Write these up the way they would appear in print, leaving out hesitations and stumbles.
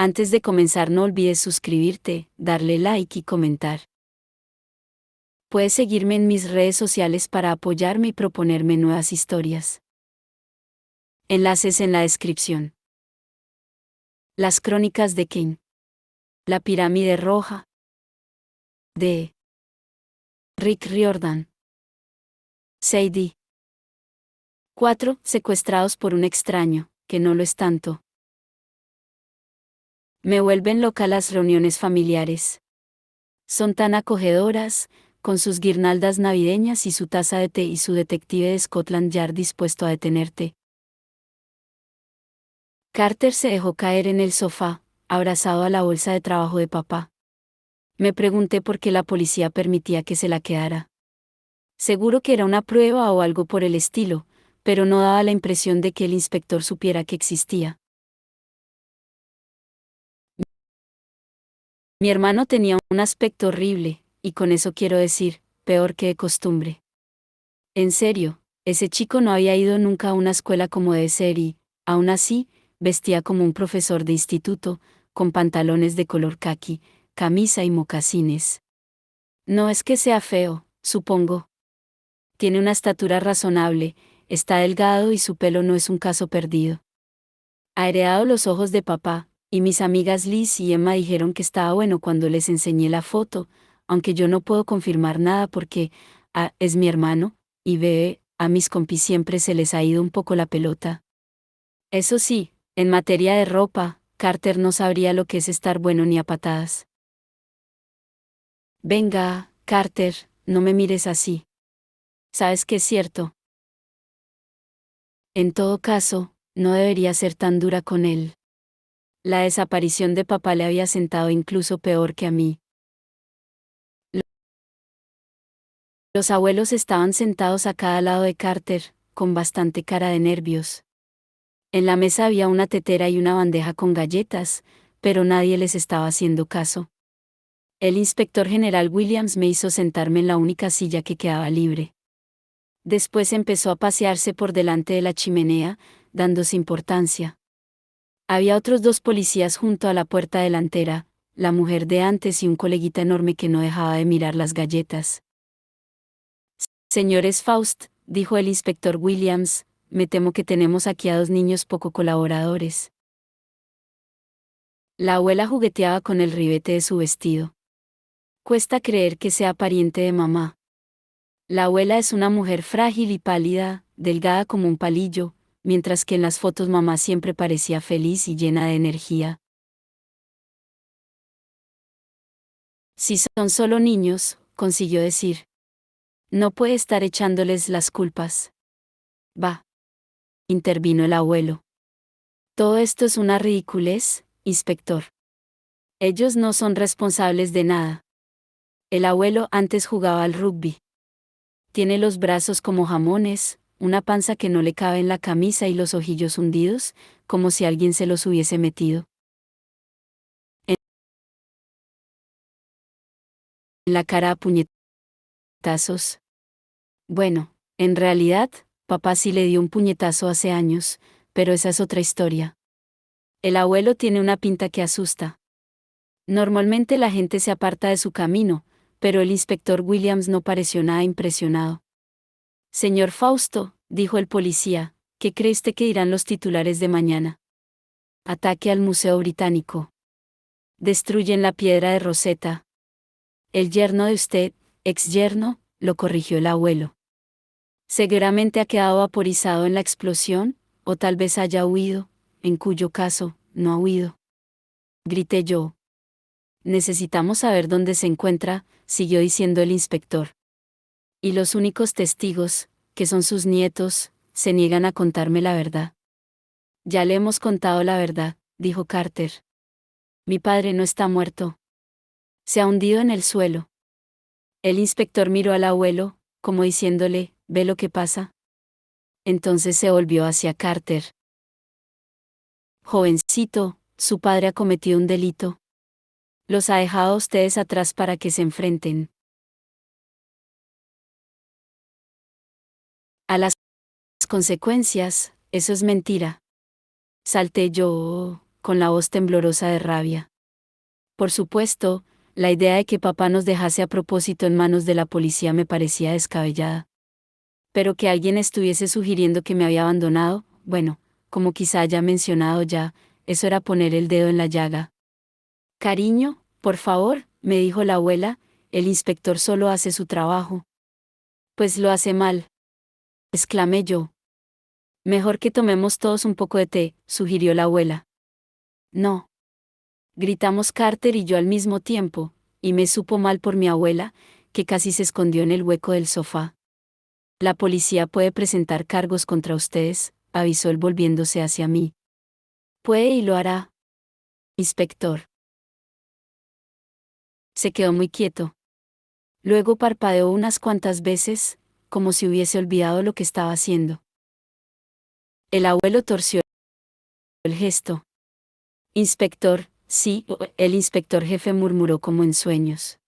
Antes de comenzar no olvides suscribirte, darle like y comentar. Puedes seguirme en mis redes sociales para apoyarme y proponerme nuevas historias. Enlaces en la descripción. Las crónicas de Kane. La pirámide roja. De Rick Riordan. Sadie. 4. Secuestrados por un extraño, que no lo es tanto. Me vuelven loca las reuniones familiares. Son tan acogedoras, con sus guirnaldas navideñas y su taza de té y su detective de Scotland Yard dispuesto a detenerte. Carter se dejó caer en el sofá, abrazado a la bolsa de trabajo de papá. Me pregunté por qué la policía permitía que se la quedara. Seguro que era una prueba o algo por el estilo, pero no daba la impresión de que el inspector supiera que existía. Mi hermano tenía un aspecto horrible, y con eso quiero decir, peor que de costumbre. En serio, ese chico no había ido nunca a una escuela como debe ser y, aún así, vestía como un profesor de instituto, con pantalones de color caqui, camisa y mocasines. No es que sea feo, supongo. Tiene una estatura razonable, está delgado y su pelo no es un caso perdido. Ha heredado los ojos de papá, y mis amigas Liz y Emma dijeron que estaba bueno cuando les enseñé la foto, aunque yo no puedo confirmar nada porque, es mi hermano, y B, a mis compis siempre se les ha ido un poco la pelota. Eso sí, en materia de ropa, Carter no sabría lo que es estar bueno ni a patadas. Venga, Carter, no me mires así. ¿Sabes que es cierto? En todo caso, no debería ser tan dura con él. La desaparición de papá le había sentado incluso peor que a mí. Los abuelos estaban sentados a cada lado de Carter, con bastante cara de nervios. En la mesa había una tetera y una bandeja con galletas, pero nadie les estaba haciendo caso. El inspector general Williams me hizo sentarme en la única silla que quedaba libre. Después empezó a pasearse por delante de la chimenea, dándose importancia. Había otros 2 policías junto a la puerta delantera, la mujer de antes y un coleguita enorme que no dejaba de mirar las galletas. Señores Faust, dijo el inspector Williams, me temo que tenemos aquí a 2 niños poco colaboradores. La abuela jugueteaba con el ribete de su vestido. Cuesta creer que sea pariente de mamá. La abuela es una mujer frágil y pálida, delgada como un palillo, mientras que en las fotos mamá siempre parecía feliz y llena de energía. Si son solo niños, consiguió decir. No puede estar echándoles las culpas. Va. Intervino el abuelo. Todo esto es una ridiculez, inspector. Ellos no son responsables de nada. El abuelo antes jugaba al rugby. Tiene los brazos como jamones, una panza que no le cabe en la camisa y los ojillos hundidos, como si alguien se los hubiese metido en la cara a puñetazos. Bueno, en realidad, papá sí le dio un puñetazo hace años, pero esa es otra historia. El abuelo tiene una pinta que asusta. Normalmente la gente se aparta de su camino, pero el inspector Williams no pareció nada impresionado. Señor Fausto, dijo el policía, ¿qué cree usted que dirán los titulares de mañana? Ataque al Museo Británico. Destruyen la piedra de Rosetta. El yerno de usted, ex yerno, lo corrigió el abuelo. Seguramente ha quedado vaporizado en la explosión, o tal vez haya huido, en cuyo caso, no ha huido. Grité yo. Necesitamos saber dónde se encuentra, siguió diciendo el inspector. Y los únicos testigos, que son sus nietos, se niegan a contarme la verdad. Ya le hemos contado la verdad, dijo Carter. Mi padre no está muerto. Se ha hundido en el suelo. El inspector miró al abuelo, como diciéndole, ¿ve lo que pasa? Entonces se volvió hacia Carter. Jovencito, su padre ha cometido un delito. Los ha dejado a ustedes atrás para que se enfrenten a las consecuencias. Eso es mentira. Salté yo. con la voz temblorosa de rabia. Por supuesto, la idea de que papá nos dejase a propósito en manos de la policía me parecía descabellada. Pero que alguien estuviese sugiriendo que me había abandonado, bueno, como quizá haya mencionado ya, eso era poner el dedo en la llaga. Cariño, por favor, me dijo la abuela, el inspector solo hace su trabajo. Pues lo hace mal, exclamé yo. Mejor que tomemos todos un poco de té, sugirió la abuela. No. Gritamos Carter y yo al mismo tiempo, y me supo mal por mi abuela, que casi se escondió en el hueco del sofá. La policía puede presentar cargos contra ustedes, avisó él volviéndose hacia mí. Puede y lo hará. Inspector. Se quedó muy quieto. Luego parpadeó unas cuantas veces, como si hubiese olvidado lo que estaba haciendo. El abuelo torció el gesto. Inspector, sí, el inspector jefe murmuró como en sueños.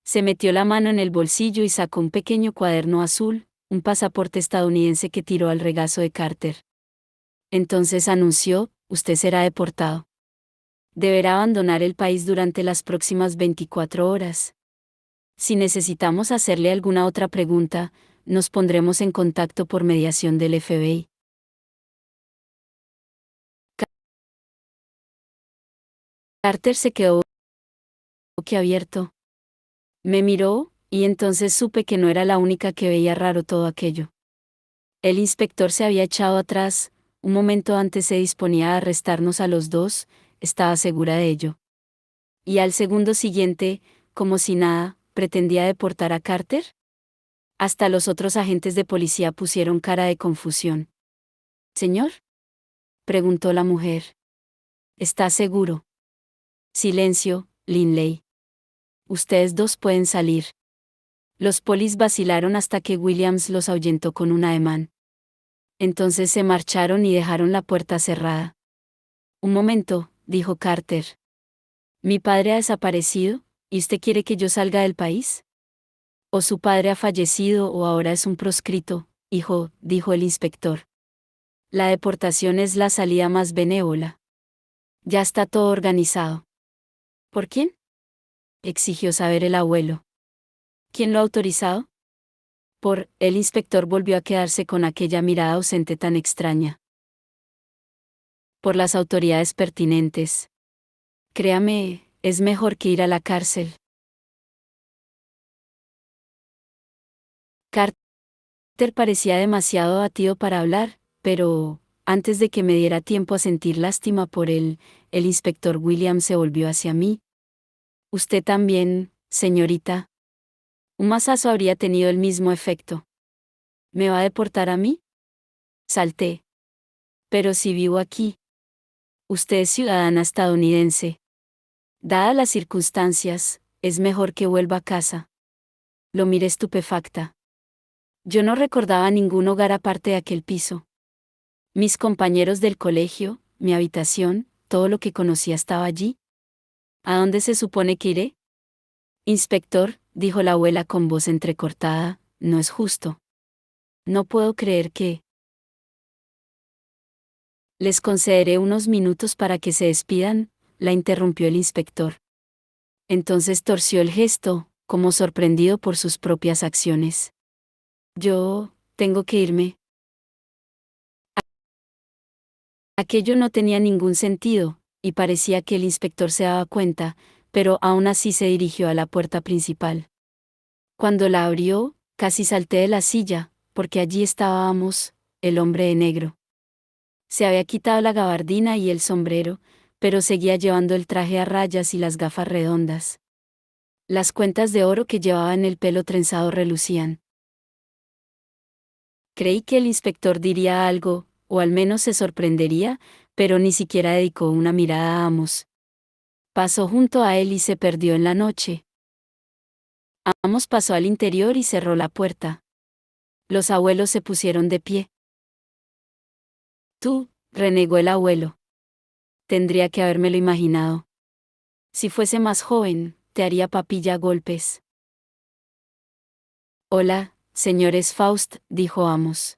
Se metió la mano en el bolsillo y sacó un pequeño cuaderno azul, un pasaporte estadounidense que tiró al regazo de Carter. Entonces anunció, usted será deportado. Deberá abandonar el país durante las próximas 24 horas. Si necesitamos hacerle alguna otra pregunta, nos pondremos en contacto por mediación del FBI. Carter se quedó boquiabierto. Me miró, y entonces supe que no era la única que veía raro todo aquello. El inspector se había echado atrás, un momento antes se disponía a arrestarnos a los dos, estaba segura de ello. Y al segundo siguiente, como si nada, pretendía deportar a Carter. Hasta los otros agentes de policía pusieron cara de confusión. ¿Señor?, preguntó la mujer. ¿Está seguro? Silencio, Linley. Ustedes dos pueden salir. Los polis vacilaron hasta que Williams los ahuyentó con un ademán. Entonces se marcharon y dejaron la puerta cerrada. Un momento, dijo Carter. Mi padre ha desaparecido, ¿y usted quiere que yo salga del país? O su padre ha fallecido o ahora es un proscrito, hijo, dijo el inspector. La deportación es la salida más benévola. Ya está todo organizado. ¿Por quién?, exigió saber el abuelo. ¿Quién lo ha autorizado? El inspector volvió a quedarse con aquella mirada ausente tan extraña. Por las autoridades pertinentes. Créame, es mejor que ir a la cárcel. Carter parecía demasiado abatido para hablar, pero, antes de que me diera tiempo a sentir lástima por él, el inspector Williams se volvió hacia mí. Usted también, señorita. Un mazazo habría tenido el mismo efecto. ¿Me va a deportar a mí?, salté. Pero si vivo aquí. Usted es ciudadana estadounidense. Dadas las circunstancias, es mejor que vuelva a casa. Lo miré estupefacta. Yo no recordaba ningún hogar aparte de aquel piso. Mis compañeros del colegio, mi habitación, todo lo que conocía estaba allí. ¿A dónde se supone que iré? Inspector, dijo la abuela con voz entrecortada, no es justo. No puedo creer que... Les concederé unos minutos para que se despidan, la interrumpió el inspector. Entonces torció el gesto, como sorprendido por sus propias acciones. Yo, tengo que irme. Aquello no tenía ningún sentido, y parecía que el inspector se daba cuenta, pero aún así se dirigió a la puerta principal. Cuando la abrió, casi salté de la silla, porque allí estábamos, el hombre de negro. Se había quitado la gabardina y el sombrero, pero seguía llevando el traje a rayas y las gafas redondas. Las cuentas de oro que llevaba en el pelo trenzado relucían. Creí que el inspector diría algo, o al menos se sorprendería, pero ni siquiera dedicó una mirada a Amos. Pasó junto a él y se perdió en la noche. Amos pasó al interior y cerró la puerta. Los abuelos se pusieron de pie. Tú, renegó el abuelo. Tendría que habérmelo imaginado. Si fuese más joven, te haría papilla a golpes. Hola, señores Faust, dijo Amos.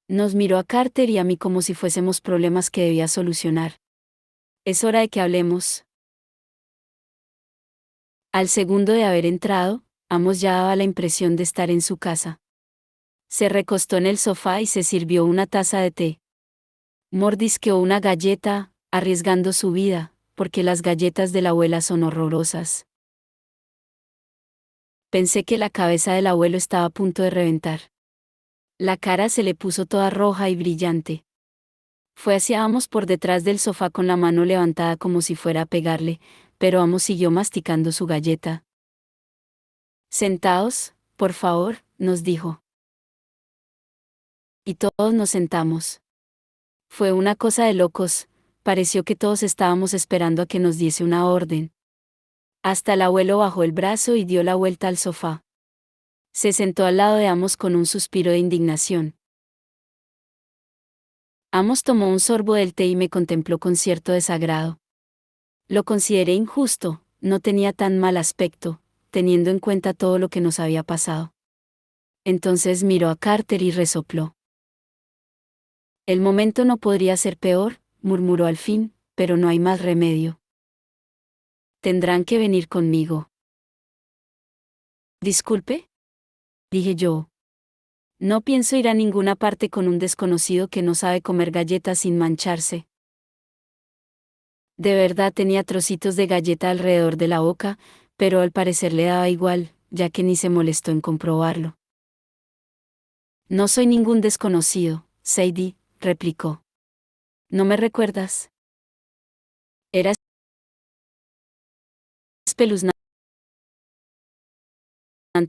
Nos miró a Carter y a mí como si fuésemos problemas que debía solucionar. Es hora de que hablemos. Al segundo de haber entrado, Amos ya daba la impresión de estar en su casa. Se recostó en el sofá y se sirvió una taza de té. Mordisqueó una galleta, arriesgando su vida, porque las galletas de la abuela son horrorosas. Pensé que la cabeza del abuelo estaba a punto de reventar. La cara se le puso toda roja y brillante. Fue hacia Amos por detrás del sofá con la mano levantada como si fuera a pegarle, pero Amos siguió masticando su galleta. Sentaos, por favor, nos dijo. Y todos nos sentamos. Fue una cosa de locos, pareció que todos estábamos esperando a que nos diese una orden. Hasta el abuelo bajó el brazo y dio la vuelta al sofá. Se sentó al lado de Amos con un suspiro de indignación. Amos tomó un sorbo del té y me contempló con cierto desagrado. Lo consideré injusto, no tenía tan mal aspecto, teniendo en cuenta todo lo que nos había pasado. Entonces miró a Carter y resopló. El momento no podría ser peor, murmuró al fin, pero no hay más remedio. Tendrán que venir conmigo. Disculpe, dije yo. No pienso ir a ninguna parte con un desconocido que no sabe comer galletas sin mancharse. De verdad tenía trocitos de galleta alrededor de la boca, pero al parecer le daba igual, ya que ni se molestó en comprobarlo. No soy ningún desconocido, Sadie, replicó. ¿No me recuerdas? Era espeluznante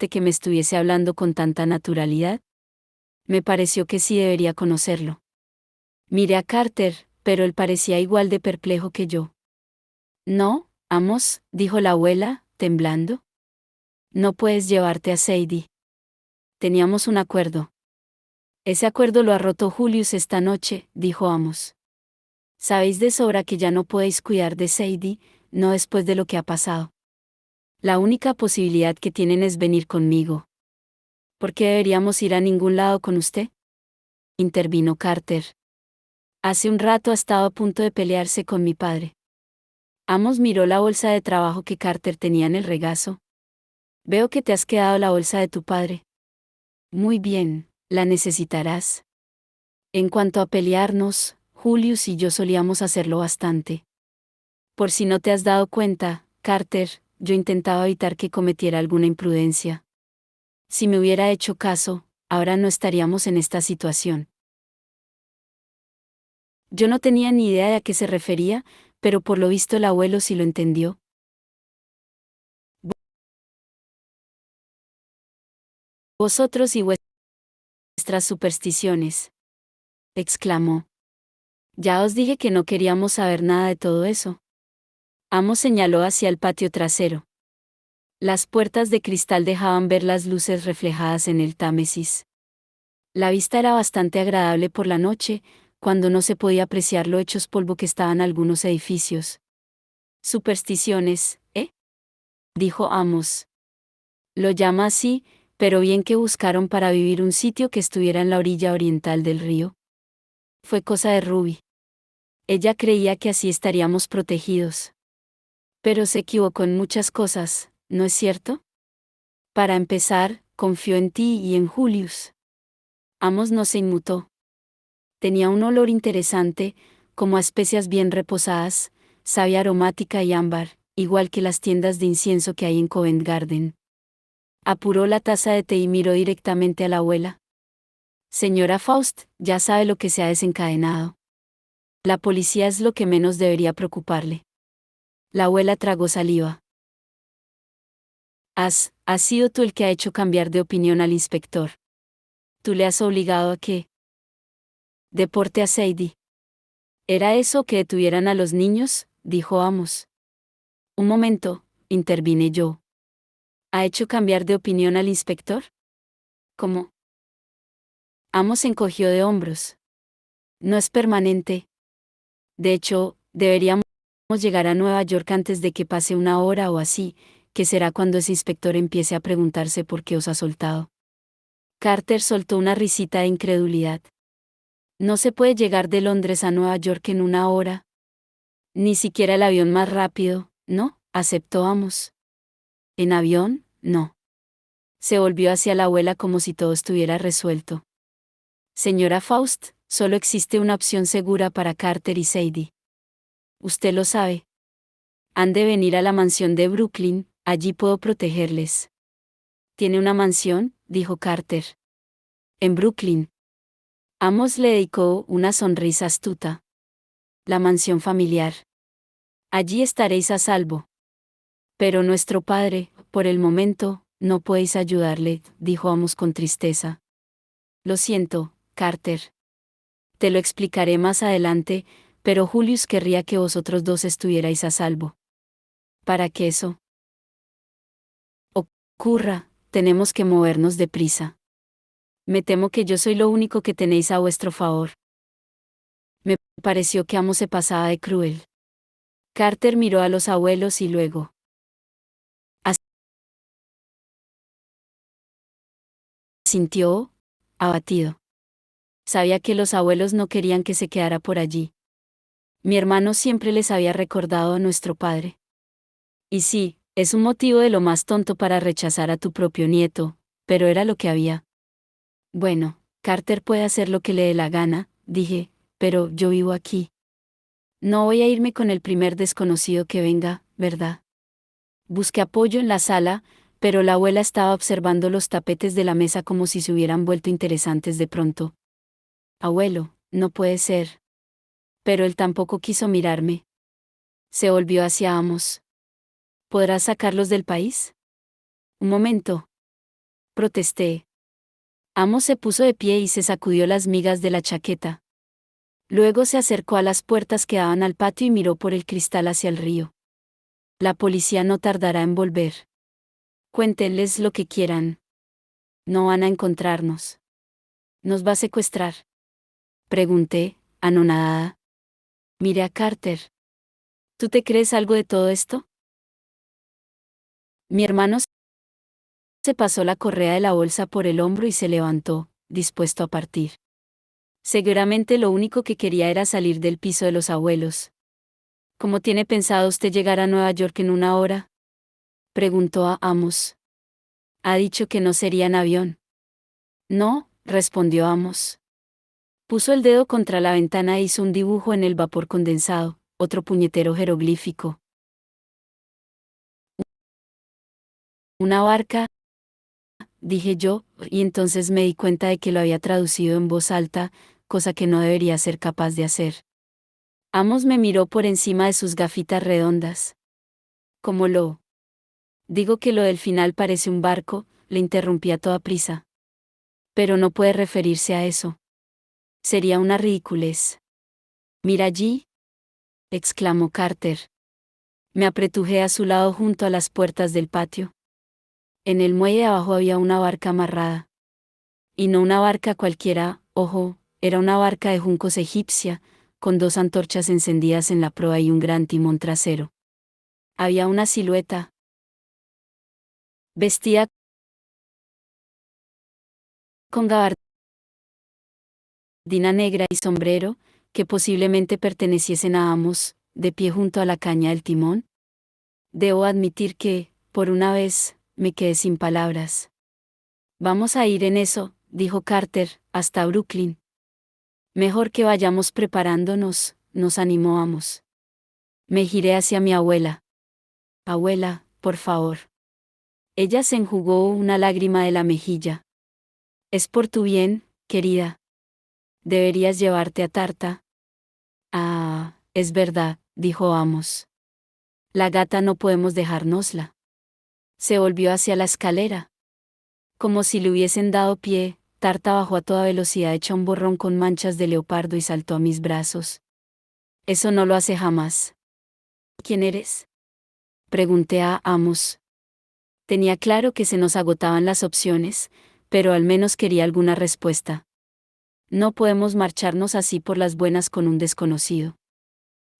que me estuviese hablando con tanta naturalidad. Me pareció que sí debería conocerlo. Miré a Carter, pero él parecía igual de perplejo que yo. No, Amos, dijo la abuela, temblando. No puedes llevarte a Sadie. Teníamos un acuerdo. Ese acuerdo lo ha roto Julius esta noche, dijo Amos. Sabéis de sobra que ya no podéis cuidar de Sadie, no después de lo que ha pasado. La única posibilidad que tienen es venir conmigo. ¿Por qué deberíamos ir a ningún lado con usted? Intervino Carter. Hace un rato ha estado a punto de pelearse con mi padre. Amos miró la bolsa de trabajo que Carter tenía en el regazo. Veo que te has quedado la bolsa de tu padre. Muy bien, la necesitarás. En cuanto a pelearnos, Julius y yo solíamos hacerlo bastante. Por si no te has dado cuenta, Carter, yo intentaba evitar que cometiera alguna imprudencia. Si me hubiera hecho caso, ahora no estaríamos en esta situación. Yo no tenía ni idea de a qué se refería, pero por lo visto el abuelo sí lo entendió. Vosotros y vuestras supersticiones, exclamó. Ya os dije que no queríamos saber nada de todo eso. Amos señaló hacia el patio trasero. Las puertas de cristal dejaban ver las luces reflejadas en el Támesis. La vista era bastante agradable por la noche, cuando no se podía apreciar lo hechos polvo que estaban algunos edificios. Supersticiones, ¿eh? Dijo Amos. Lo llama así, pero bien que buscaron para vivir un sitio que estuviera en la orilla oriental del río. Fue cosa de Ruby. Ella creía que así estaríamos protegidos. Pero se equivocó en muchas cosas, ¿no es cierto? Para empezar, confió en ti y en Julius. Amos no se inmutó. Tenía un olor interesante, como a especias bien reposadas, savia aromática y ámbar, igual que las tiendas de incienso que hay en Covent Garden. Apuró la taza de té y miró directamente a la abuela. Señora Faust, ya sabe lo que se ha desencadenado. La policía es lo que menos debería preocuparle. La abuela tragó saliva. Has sido tú el que ha hecho cambiar de opinión al inspector. Tú le has obligado a que deporte a Sadie. ¿Era eso que detuvieran a los niños?, dijo Amos. Un momento, intervine yo. ¿Ha hecho cambiar de opinión al inspector? ¿Cómo? Amos encogió de hombros. No es permanente. De hecho, deberíamos llegar a Nueva York antes de que pase una hora o así, que será cuando ese inspector empiece a preguntarse por qué os ha soltado. Carter soltó una risita de incredulidad. No se puede llegar de Londres a Nueva York en una hora. Ni siquiera el avión más rápido, ¿no? Aceptó Amos. ¿En avión? No. Se volvió hacia la abuela como si todo estuviera resuelto. Señora Faust, solo existe una opción segura para Carter y Sadie. Usted lo sabe. Han de venir a la mansión de Brooklyn, allí puedo protegerles. ¿Tiene una mansión?, dijo Carter. En Brooklyn. Amos le dedicó una sonrisa astuta. La mansión familiar. Allí estaréis a salvo. Pero nuestro padre, por el momento, no podéis ayudarle, dijo Amos con tristeza. Lo siento, Carter. Te lo explicaré más adelante, pero Julius querría que vosotros dos estuvierais a salvo. Para que eso ocurra, tenemos que movernos deprisa. Me temo que yo soy lo único que tenéis a vuestro favor. Me pareció que Amos se pasaba de cruel. Carter miró a los abuelos y luego sintió, abatido. Sabía que los abuelos no querían que se quedara por allí. Mi hermano siempre les había recordado a nuestro padre. Y sí, es un motivo de lo más tonto para rechazar a tu propio nieto, pero era lo que había. Bueno, Carter puede hacer lo que le dé la gana, dije, pero yo vivo aquí. No voy a irme con el primer desconocido que venga, ¿verdad? Busqué apoyo en la sala, pero la abuela estaba observando los tapetes de la mesa como si se hubieran vuelto interesantes de pronto. Abuelo, no puede ser. Pero él tampoco quiso mirarme. Se volvió hacia Amos. ¿Podrás sacarlos del país? Un momento. Protesté. Amos se puso de pie y se sacudió las migas de la chaqueta. Luego se acercó a las puertas que daban al patio y miró por el cristal hacia el río. La policía no tardará en volver. Cuéntenles lo que quieran. No van a encontrarnos. ¿Nos va a secuestrar?, pregunté, anonadada. Miré a Carter. ¿Tú te crees algo de todo esto? Mi hermano se pasó la correa de la bolsa por el hombro y se levantó, dispuesto a partir. Seguramente lo único que quería era salir del piso de los abuelos. ¿Cómo tiene pensado usted llegar a Nueva York en una hora?, preguntó a Amos. Ha dicho que no sería en avión. No, respondió Amos. Puso el dedo contra la ventana e hizo un dibujo en el vapor condensado, otro puñetero jeroglífico. Una barca, dije yo, y entonces me di cuenta de que lo había traducido en voz alta, cosa que no debería ser capaz de hacer. Amos me miró por encima de sus gafitas redondas. ¿Cómo lo? Digo que lo del final parece un barco, le interrumpí a toda prisa. Pero no puede referirse a eso. Sería una ridiculez. Mira allí, exclamó Carter. Me apretujé a su lado junto a las puertas del patio. En el muelle de abajo había una barca amarrada. Y no una barca cualquiera, ojo, era una barca de juncos egipcia, con dos antorchas encendidas en la proa y un gran timón trasero. Había una silueta. Vestida con gabardina negra y sombrero, que posiblemente perteneciesen a Amos, de pie junto a la caña del timón. Debo admitir que, por una vez, me quedé sin palabras. Vamos a ir en eso, dijo Carter, hasta Brooklyn. Mejor que vayamos preparándonos, nos animó Amos. Me giré hacia mi abuela. Abuela, por favor. Ella se enjugó una lágrima de la mejilla. Es por tu bien, querida. Deberías llevarte a Tarta. Ah, es verdad, dijo Amos. La gata no podemos dejárnosla. Se volvió hacia la escalera. Como si le hubiesen dado pie, Tarta bajó a toda velocidad hecha un borrón con manchas de leopardo y saltó a mis brazos. Eso no lo hace jamás. ¿Quién eres?, pregunté a Amos. Tenía claro que se nos agotaban las opciones, pero al menos quería alguna respuesta. No podemos marcharnos así por las buenas con un desconocido.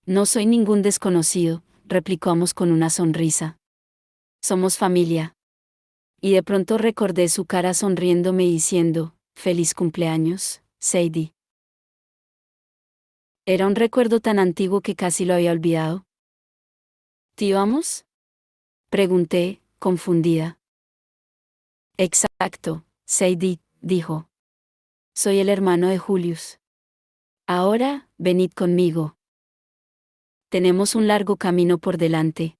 No soy ningún desconocido, replicó Amos con una sonrisa. Somos familia. Y de pronto recordé su cara sonriéndome y diciendo, «Feliz cumpleaños, Sadie». Era un recuerdo tan antiguo que casi lo había olvidado. ¿Tío Amos? Pregunté, confundida. Exacto, Sadie, dijo. Soy el hermano de Julius. Ahora, venid conmigo. Tenemos un largo camino por delante.